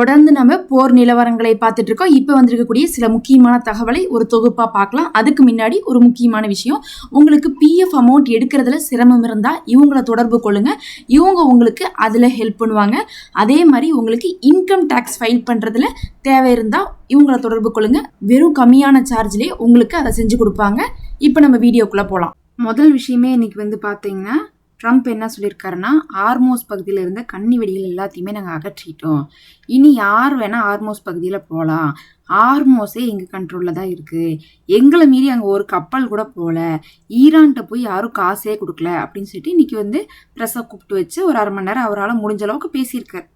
தொடர்ந்து நம்ம போர் நிலவரங்களை பார்த்துட்டு இருக்கோம். இப்போ வந்திருக்கக்கூடிய சில முக்கியமான தகவலை ஒரு தொகுப்பாக பார்க்கலாம். அதுக்கு முன்னாடி ஒரு முக்கியமான விஷயம், உங்களுக்கு பிஎஃப் அமௌண்ட் எடுக்கிறதுல சிரமம் இருந்தால் இவங்களை தொடர்பு கொள்ளுங்க. இவங்க உங்களுக்கு அதில் ஹெல்ப் பண்ணுவாங்க. அதே மாதிரி உங்களுக்கு இன்கம் டேக்ஸ் ஃபைல் பண்ணுறதுல தேவை இருந்தால் இவங்களை தொடர்பு கொள்ளுங்க. வெறும் கம்மியான சார்ஜ்லேயே உங்களுக்கு அதை செஞ்சு கொடுப்பாங்க. இப்போ நம்ம வீடியோக்குள்ளே போகலாம். முதல் விஷயமே இன்னைக்கு பார்த்தீங்கன்னா, ட்ரம்ப் என்ன சொல்லியிருக்காருன்னா, ஆர்மோஸ் பகுதியில் இருந்த கன்னி வெடிகள் எல்லாத்தையுமே நாங்கள் அகற்றிட்டோம். இனி யார் வேணால் ஆர்மோஸ் பகுதியில் போகலாம். ஆர்மோஸே எங்கள் கண்ட்ரோலில் தான் இருக்குது. எங்களை மீறி அங்கே ஒரு கப்பல் கூட போகல. ஈரான்கிட்ட போய் யாரும் காசே கொடுக்கல அப்படின்னு சொல்லிட்டு இன்றைக்கி ப்ரெஸ்ஸை கூப்பிட்டு வச்சு ஒரு அரை மணி நேரம் அவரால் முடிஞ்ச அளவுக்கு பேசியிருக்கார்.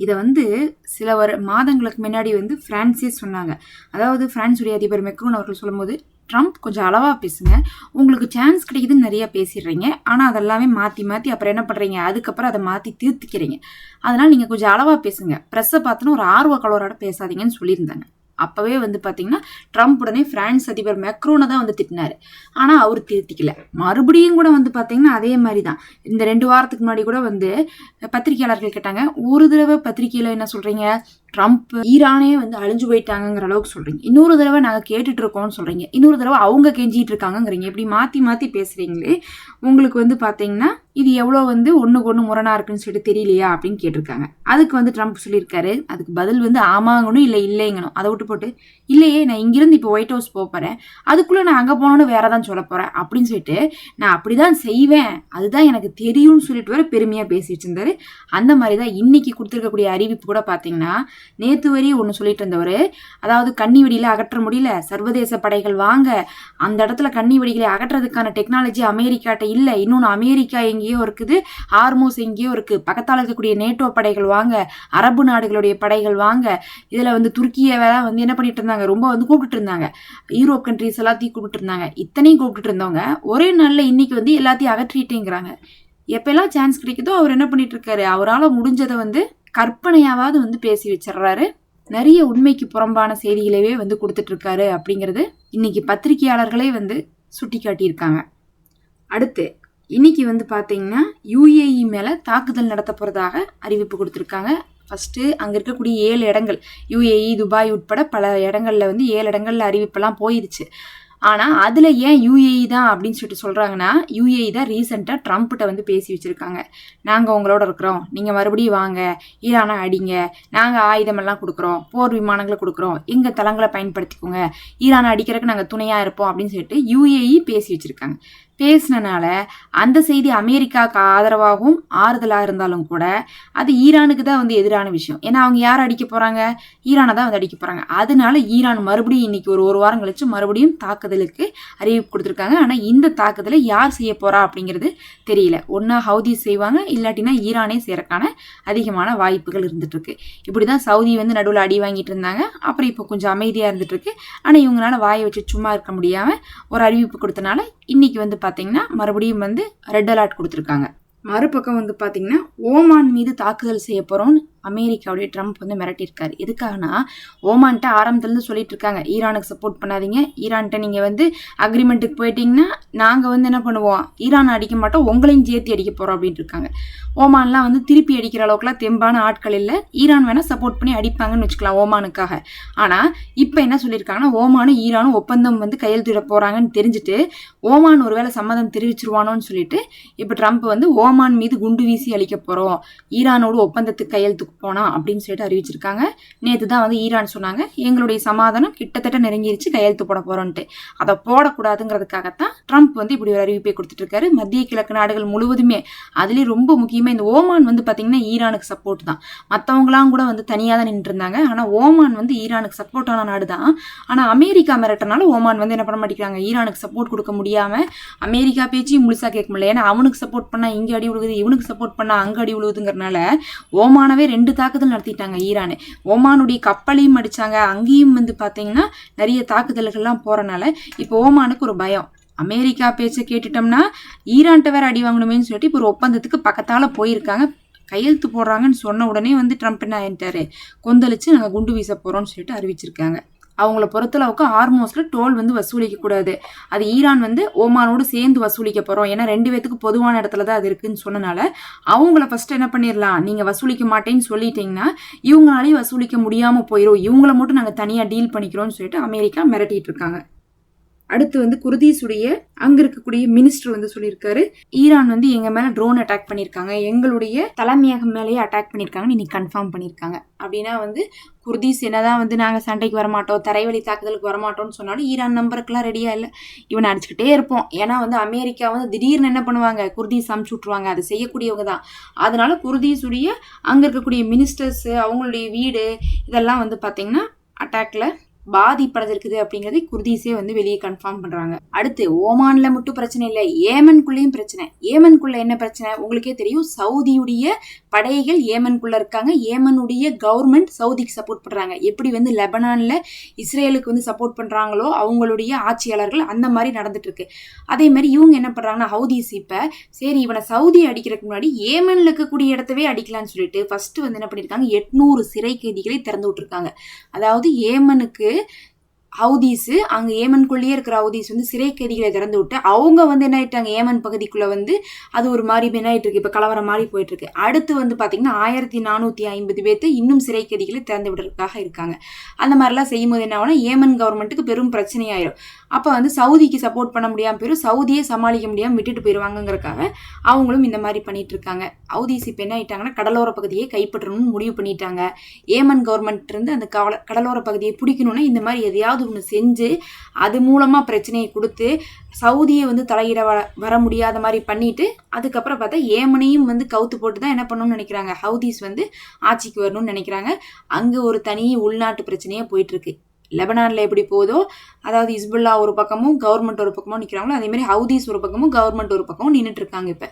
இதை சில மாதங்களுக்கு முன்னாடி ஃப்ரான்ஸே சொன்னாங்க. அதாவது பிரான்ஸுடைய அதிபர் மெக்ரோன் அவர்கள் சொல்லும்போது, ட்ரம்ப் கொஞ்சம் அளவாக பேசுங்க, உங்களுக்கு சான்ஸ் கிடைக்குதுன்னு நிறையா பேசிடுறீங்க, ஆனால் அதெல்லாமே மாற்றி அப்புறம் என்ன பண்ணுறீங்க, அதுக்கப்புறம் அதை மாற்றி தீர்த்துக்கிறீங்க, அதனால் நீங்கள் கொஞ்சம் அளவாக பேசுங்க, ப்ரெஸ்ஸை பார்த்துன்னு ஒரு ஆர்வ கலவரோட பேசாதீங்கன்னு சொல்லியிருந்தாங்க. அப்போவே பார்த்தீங்கன்னா ட்ரம்ப் உடனே பிரான்ஸ் அதிபர் மெக்ரோனை தான் திட்டினார். ஆனால் அவர் திருத்திக்கல. மறுபடியும் கூட பார்த்தீங்கன்னா அதே மாதிரி தான். இந்த 2 வாரத்துக்கு முன்னாடி கூட பத்திரிகையாளர்கள் கேட்டாங்க, ஒரு தடவை பத்திரிகையில் என்ன சொல்கிறீங்க, ட்ரம்ப் ஈரானே அழிஞ்சு போயிட்டாங்கிற அளவுக்கு சொல்கிறீங்க, இன்னொரு தடவை நாங்கள் கேட்டுட்டு இருக்கோம்னு சொல்கிறீங்க, இன்னொரு தடவை அவங்க கெஞ்சிட்டு இருக்காங்கிறீங்க, இப்படி மாற்றி பேசுகிறீங்களே, உங்களுக்கு பார்த்தீங்கன்னா இது எவ்வளோ ஒன்றுக்கு ஒன்று முரணாக இருக்குன்னு சொல்லிட்டு தெரியலையா அப்படின்னு கேட்டிருக்காங்க. அதுக்கு ட்ரம்ப் சொல்லியிருக்காரு, அதுக்கு பதில் ஆமாங்கணும் இல்லை இல்லைங்கணும். அதை விட்டு போட்டு இல்லையே நான் இங்கிருந்து இப்போ ஒயிட் ஹவுஸ் போகிறேன், அதுக்குள்ளே நான் அங்கே போனோன்னு வேற தான் சொல்ல போகிறேன் அப்படின்னு சொல்லிட்டு நான் அப்படி தான் செய்வேன், அதுதான் எனக்கு தெரியும்னு சொல்லிட்டு வர பெருமையாக பேசி வச்சிருந்தாரு. அந்த மாதிரி தான் இன்னைக்கு கொடுத்துருக்கக்கூடிய அறிவிப்பு கூட பார்த்தீங்கன்னா, நேற்று வரையும் ஒன்று சொல்லிட்டு இருந்தவர், அதாவது கன்னி வெடியில் அகற்ற முடியல, சர்வதேச படைகள் வாங்க, அந்த இடத்துல கன்னி வெடிகளை அகற்றுறதுக்கான டெக்னாலஜி அமெரிக்காட்ட இல்லை, இன்னொன்று அமெரிக்கா எங்கேயோ இருக்குது, ஹார்மோஸ் எங்கேயோ இருக்குது, பக்கத்தால் இருக்கக்கூடிய நேட்டோ படைகள் வாங்க, அரபு நாடுகளுடைய படைகள் வாங்க, இதில் துருக்கியை என்ன பண்ணிட்டு இருந்தாங்க, ரொம்ப கூப்பிட்டு இருந்தாங்க, யூரோப் கண்ட்ரிஸ் எல்லாத்தையும் கூப்பிட்டு இருந்தாங்க. இத்தனையும் கூப்பிட்டு இருந்தவங்க ஒரே நாளில் இன்னைக்கு எல்லாத்தையும் அகற்றிட்டேங்கிறாங்க. எப்பெல்லாம் சான்ஸ் கிடைக்குதோ அவர் என்ன பண்ணிட்டு இருக்காரு, அவரால் முடிஞ்சதை கற்பனையாவது பேசி வச்சிடறாரு. நிறைய உண்மைக்கு புறம்பான செய்திகளவே கொடுத்துட்டு இருக்காரு அப்படிங்கிறது இன்னைக்கு பத்திரிகையாளர்களே சுட்டி காட்டியிருக்காங்க. அடுத்து இன்னைக்கு பார்த்தீங்கன்னா யுஏஇ மேலே தாக்குதல் நடத்த போகிறதாக அறிவிப்பு கொடுத்துருக்காங்க. ஃபஸ்ட்டு அங்கே இருக்கக்கூடிய 7 இடங்கள், யுஏஇ, துபாய் உட்பட பல இடங்களில் 7 இடங்களில் அறிவிப்பெல்லாம் போயிடுச்சு. ஆனால் அதில் ஏன் யுஏஇ தான் அப்படின்னு சொல்லிட்டு சொல்கிறாங்கன்னா, யுஏஇ தான் ரீசெண்டாக ட்ரம்ப்கிட்ட பேசி வச்சுருக்காங்க, நாங்கள் உங்களோட இருக்கிறோம், நீங்கள் மறுபடியும் வாங்க, ஈரானை அடிங்க, நாங்கள் ஆயுதமெல்லாம் கொடுக்குறோம், போர் விமானங்களை கொடுக்குறோம், எங்கள் தளங்களை பயன்படுத்திக்கோங்க, ஈரானை அடிக்கிறதுக்கு நாங்கள் துணையாக இருப்போம் அப்படின்னு சொல்லிட்டு யுஏஇ பேசி வச்சுருக்காங்க. பேசினனால அந்த செய்தி அமெரிக்காவுக்கு ஆதரவாகவும் ஆறுதலாக இருந்தாலும் கூட அது ஈரானுக்கு தான் எதிரான விஷயம். ஏன்னா அவங்க யார் அடிக்க போகிறாங்க, ஈரானை தான் அடிக்க போகிறாங்க. அதனால ஈரான் மறுபடியும் இன்னைக்கு ஒரு வாரம் கழிச்சு மறுபடியும் தாக்குதலுக்கு அறிவிப்பு கொடுத்துருக்காங்க. ஆனால் இந்த தாக்குதலை யார் செய்ய போகிறா அப்படிங்கிறது தெரியல. ஒன்றா ஹவுதி செய்வாங்க, இல்லாட்டினா ஈரானே செய்யறதுக்கான அதிகமான வாய்ப்புகள் இருந்துட்டு இருக்கு. இப்படி தான் சவுதி நடுவில் அடி வாங்கிட்டு இருந்தாங்க. அப்புறம் இப்போ கொஞ்சம் அமைதியாக இருந்துட்டு இருக்கு. ஆனால் இவங்களால வாயை வச்சு சும்மா இருக்க முடியாமல் ஒரு அறிவிப்பு கொடுத்தனால இன்னைக்கு பார்த்தீங்கன்னா மறுபடியும் ரெட் அலர்ட் கொடுத்துருக்காங்க. மறுபக்கம் பார்த்தீங்கன்னா ஓமான் மீது தாக்குதல் செய்ய போகிறோம்னு அமெரிக்காவுடைய ட்ரம்ப் மிரட்டியிருக்காரு. எதுக்காகனா, ஓமான்ட்ட ஆரம்பத்துலேருந்து சொல்லிட்டு இருக்காங்க, ஈரானுக்கு சப்போர்ட் பண்ணாதீங்க, ஈரான்கிட்ட நீங்கள் அக்ரிமெண்ட்டுக்கு போயிட்டீங்கன்னா நாங்கள் என்ன பண்ணுவோம், ஈரானை அடிக்க மாட்டோம், உங்களையும் சேர்த்து அடிக்க போகிறோம் அப்படின்ட்டு இருக்காங்க. ஓமான்லாம் திருப்பி அடிக்கிற அளவுக்குலாம் தெம்பான ஆட்கள் இல்லை. ஈரான் வேணால் சப்போர்ட் பண்ணி அடிப்பாங்கன்னு வச்சுக்கலாம் ஓமானுக்காக. ஆனால் இப்போ என்ன சொல்லியிருக்காங்கன்னா, ஓமானும் ஈரானும் ஒப்பந்தம் கையெழுத்திட போகிறாங்கன்னு தெரிஞ்சுட்டு ஓமான் ஒருவேளை சம்மதம் தெரிவிச்சிருவானோன்னு சொல்லிட்டு இப்போ ட்ரம்ப் ஓமான் மீது குண்டு வீசி அழிக்க போகிறோம், ஈரானோடு ஒப்பந்தத்துக்கு கையெழுத்துக்கு போனா அப்படின்னு சொல்லிட்டு அறிவிச்சிருக்காங்க. நேற்று தான் ஈரான் சொன்னாங்க, எங்களுடைய சமாதானம் கிட்டத்தட்ட நெருங்கிருச்சு, கையெழுத்து போட போறோன்ட்டு. அதை போடக்கூடாதுங்கிறதுக்காகத்தான் ட்ரம்ப் இப்படி ஒரு அறிவிப்பை கொடுத்துட்டு இருக்காரு. மத்திய கிழக்கு நாடுகள் முழுவதுமே, அதுலேயும் ரொம்ப முக்கியமா இந்த ஓமான் பார்த்தீங்கன்னா ஈரானுக்கு சப்போர்ட் தான். மற்றவங்களாம் கூட தனியாக தான் நின்று இருந்தாங்க. ஆனால் ஓமான் ஈரானுக்கு சப்போர்ட் ஆன நாடு தான். ஆனால் அமெரிக்கா மிரட்டனால ஓமான் என்ன பண்ண மாட்டேங்கிறாங்க, ஈரானுக்கு சப்போர்ட் கொடுக்க முடியாம அமெரிக்கா பேச்சையும் முழுசா கேட்க முடியல. ஏன்னா அவனுக்கு சப்போர்ட் பண்ணா இங்க அடி விழுகுது, இவனுக்கு சப்போர்ட் பண்ணா அங்க அடி விழுகுதுங்கிறனால ஓமானவே 2 தாக்குதல் நடத்திட்டாங்க ஈரானு. ஓமானுடைய கப்பலையும் அடிச்சாங்க, அங்கேயும் பார்த்தீங்கன்னா நிறைய தாக்குதல்கள்லாம் போறனால இப்போ ஓமானுக்கு ஒரு பயம், அமெரிக்கா பேச்சை கேட்டுட்டோம்னா ஈரான்கிட்ட வேற அடி வாங்கணுமேன்னு சொல்லிட்டு இப்போ ஒரு ஒப்பந்தத்துக்கு பக்கத்தால போயிருக்காங்க. கையெழுத்து போடுறாங்கன்னு சொன்ன உடனே ட்ரம்ப் என்ன ஆயிட்டாரு, கொந்தளிச்சு நாங்கள் குண்டு வீச போறோம்னு சொல்லிட்டு அறிவிச்சிருக்காங்க. அவங்கள பொறுத்தளவுக்கு ஹார்மோஸில் டோல் வந்து வசூலிக்கக்கூடாது. அது ஈரான் வந்து ஓமானோடு சேர்ந்து வசூலிக்க போகிறோம், ஏன்னா 2 பேத்துக்கு பொதுவான இடத்துல தான் அது இருக்குன்னு சொன்னனால அவங்கள ஃபஸ்ட்டு என்ன பண்ணிடலாம், நீங்கள் வசூலிக்க மாட்டேன்னு சொல்லிட்டீங்கன்னா இவங்களாலையும் வசூலிக்க முடியாமல் போயிடும், இவங்கள மட்டும் நாங்கள் தனியாக டீல் பண்ணிக்கிறோம்னு சொல்லிட்டு அமெரிக்கா மிரட்டிட்டு இருக்காங்க. அடுத்து வந்து குர்தீஸுடைய அங்க இருக்கக்கூடிய மினிஸ்டர் வந்து சொல்லியிருக்காரு, ஈரான் வந்து எங்க மேல ட்ரோன் அட்டாக் பண்ணியிருக்காங்க, எங்களுடைய தலைமையகம் மேலேயே அட்டாக் பண்ணியிருக்காங்கன்னு இன்னைக்கு கன்ஃபார்ம் பண்ணியிருக்காங்க. அப்படின்னா வந்து குர்தீஸ் என்னதான் வந்து நாங்கள் சண்டைக்கு வரமாட்டோம், தரைவழி தாக்குதலுக்கு வரமாட்டோம்னு சொன்னாலும் ஈரான் நம்பருக்குலாம் ரெடியா இல்லை, இவனை அடிச்சுக்கிட்டே இருப்போம். ஏன்னா வந்து அமெரிக்கா வந்து திடீர்னு என்ன பண்ணுவாங்க, குர்தீஸ் அமுச்சு விட்ருவாங்க, அதை செய்யக்கூடியவங்க தான். அதனால குர்தீஸுடைய அங்கே இருக்கக்கூடிய மினிஸ்டர்ஸ் அவங்களுடைய வீடு இதெல்லாம் வந்து பார்த்தீங்கன்னா அட்டாக்ல பாதிப்படைஞ்சிருக்குது அப்படிங்கிறதை குர்தீஸே வந்து வெளியே கன்ஃபார்ம் பண்றாங்க. அடுத்து ஓமான்ல மட்டும் பிரச்சனை இல்லை, ஏமனுக்குள்ளேயும் பிரச்சனை. ஏமனுக்குள்ள என்ன பிரச்சனை உங்களுக்கே தெரியும், சவுதியுடைய படைகள் ஏமனுக்குள்ள இருக்காங்க, ஏமனுடைய கவர்மெண்ட் சவுதிக்கு சப்போர்ட் பண்றாங்க. எப்படி வந்து லெபனான்ல இஸ்ரேலுக்கு வந்து சப்போர்ட் பண்றாங்களோ அவங்களுடைய ஆட்சியாளர்கள், அந்த மாதிரி நடந்துட்டு இருக்கு. அதே மாதிரி இவங்க என்ன பண்றாங்கன்னா ஹவுதீஸ் இப்ப சரி இவனை சவுதி அடிக்கிறதுக்கு முன்னாடி ஏமன்ல இருக்கக்கூடிய இடத்தவே அடிக்கலாம்னு சொல்லிட்டு ஃபர்ஸ்ட் வந்து என்ன பண்ணிருக்காங்க, 800 சிறை கைதிகளை திறந்து விட்டுருக்காங்க. அதாவது ஏமனுக்கு ஹவுதீஸு அங்கே ஏமனுக்குள்ளேயே இருக்கிற ஹவுதீஸ் வந்து சிறை கைதிகளை திறந்து விட்டு அவங்க வந்து என்ன ஆயிட்டாங்க, ஏமன் பகுதிக்குள்ளே வந்து அது ஒரு மாதிரி என்ன ஆயிட்டு இருக்கு, இப்போ கலவரம் மாதிரி போயிட்டு இருக்கு. அடுத்து வந்து பார்த்தீங்கன்னா 1450 பேர்த்து இன்னும் சிறை கைதிகளை திறந்து விடுறதுக்காக இருக்காங்க. அந்த மாதிரிலாம் செய்யும்போது என்ன ஆகும்னா ஏமன் கவர்மெண்ட்டுக்கு பெரும் பிரச்சனையாயிரும். அப்போ வந்து சவுதிக்கு சப்போர்ட் பண்ண முடியாமல் போயிடும், சவுதியை சமாளிக்க முடியாமல் விட்டுட்டு போயிடுவாங்கங்கிறக்காக அவங்களும் இந்த மாதிரி பண்ணிட்டு இருக்காங்க. ஹவுதீஸ் இப்போ என்ன ஆயிட்டாங்கன்னா கடலோர பகுதியை கைப்பற்றணும்னு முடிவு பண்ணிட்டாங்க. ஏமன் கவர்மெண்ட் இருந்து அந்த கடலோர பகுதியை பிடிக்கணும்னா இந்த மாதிரி எதையாவது ஒன்று செஞ்சு அது மூலமாக பிரச்சனையை கொடுத்து சவுதியை வந்து தலையிட வர முடியாத மாதிரி பண்ணிட்டு அதுக்கப்புறம் பார்த்தா ஏமனையும் வந்து கவுத்து போட்டு தான் என்ன பண்ணணும்னு நினைக்கிறாங்க, ஹவுதீஸ் வந்து ஆட்சிக்கு வரணும்னு நினைக்கிறாங்க. அங்கே ஒரு தனி உள்நாட்டு பிரச்சனையாக போயிட்டு இருக்கு. லெபனான்ல எப்படி போதோ, அதாவது இஸ்புல்லா ஒரு பக்கமும் கவர்மெண்ட் ஒரு பக்கமும் நிற்கிறாங்களோ அதே மாதிரி ஹவுதீஸ் ஒரு பக்கமும் கவர்மெண்ட் ஒரு பக்கமும் நின்றுட்டு இருக்காங்க. இப்போ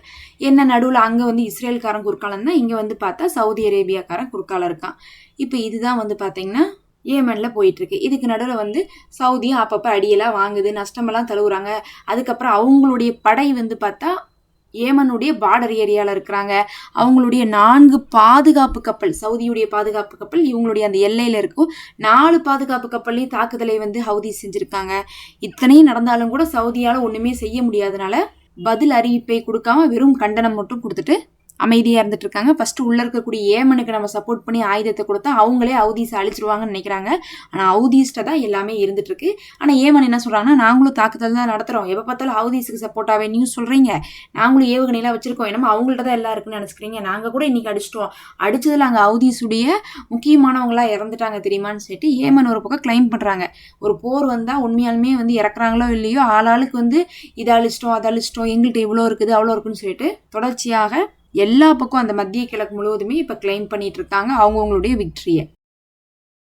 என்ன நடுவில் அங்கே வந்து இஸ்ரேல்காரன் குறுக்காலம் தான், இங்கே வந்து பார்த்தா சவுதி அரேபியாக்காரன் குறுக்காலம் இருக்கான். இப்போ இதுதான் வந்து பார்த்தீங்கன்னா ஏமன்ல போயிட்டு இருக்கு. இதுக்கு நடுவில் வந்து சவுதியும் அப்பப்போ அடியெல்லாம் வாங்குது, நஷ்டமெல்லாம் தழுவுறாங்க. அதுக்கப்புறம் அவங்களுடைய படை வந்து பார்த்தா ஏமனுடைய பார்டர் ஏரியாவில் இருக்கிறாங்க. அவங்களுடைய 4 பாதுகாப்பு கப்பல், சவுதியுடைய பாதுகாப்பு கப்பல் இவங்களுடைய அந்த எல்லையில் இருக்கும் 4 பாதுகாப்பு கப்பல்லையும் தாக்குதலை வந்து ஹவுதி செஞ்சுருக்காங்க. இத்தனையும் நடந்தாலும் கூட சவுதியால் ஒன்றுமே செய்ய முடியாதனால பதில் அறிவிப்பை கொடுக்காம வெறும் கண்டனம் மட்டும் கொடுத்துட்டு அமைதியாக இருந்துட்டு இருக்காங்க. ஃபர்ஸ்ட் உள்ள இருக்கக்கூடிய ஏமனுக்கு நம்ம சப்போர்ட் பண்ணி ஆயுதத்தை கொடுத்தா அவங்களே ஹவுதீஸை அழிச்சிருவாங்கன்னு நினைக்கிறாங்க. ஆனால் ஹவுதீஸ்ட தான் எல்லாமே இருந்துட்டு இருக்கு. ஆனால் ஏமன் என்ன சொல்றாங்கன்னா, நாங்களும் தாக்குதல் தான் நடத்துறோம், எப்போ பார்த்தாலும் ஹவுதீஸுக்கு சப்போர்ட்டாவே நியூஸ் சொல்றீங்க, நாங்களும் ஏவுகணையெல்லாம் வச்சிருக்கோம், என்னமோ அவங்கள்ட்ட தான் எல்லாம் இருக்குன்னு நினைச்சுக்கிறீங்க, நாங்கள் கூட இன்னைக்கு அடிச்சிட்டோம், அடிச்சதுல அங்கே ஹவுதீஸுடைய முக்கியமானவங்களா இறந்துட்டாங்க தெரியுமான்னு சொல்லிட்டு ஏமன் ஒரு பக்கம் கிளைம் பண்றாங்க. ஒரு போர் வந்தா உண்மையாலுமே வந்து இறக்குறாங்களோ இல்லையோ ஆளாளுக்கு வந்து இதை அழிச்சிட்டோம் அதை அழிச்சிட்டோம், எங்கள்கிட்ட இவ்வளோ இருக்குது அவ்வளோ இருக்குன்னு சொல்லிட்டு தொடர்ச்சியாக எல்லா பக்கம் அந்த மத்திய கிழக்கு முழுவதுமே இப்போ கிளைம் பண்ணிட்டு இருக்காங்க அவங்கவுங்களுடைய விக்டரியை.